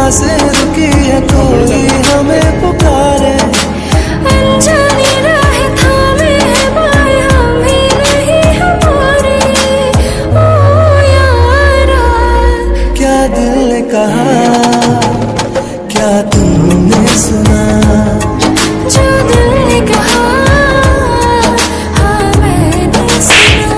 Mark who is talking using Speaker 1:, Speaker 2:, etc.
Speaker 1: सांसें रुकी है कोई हमें पुकारे।
Speaker 2: अनजानी राहें थामे है बाएं हम ही नहीं हमारे। ओ यारा
Speaker 1: क्या दिल ने कहा क्या तुमने सुना,
Speaker 2: जो दिल ने कहा हाँ मैंने सुना।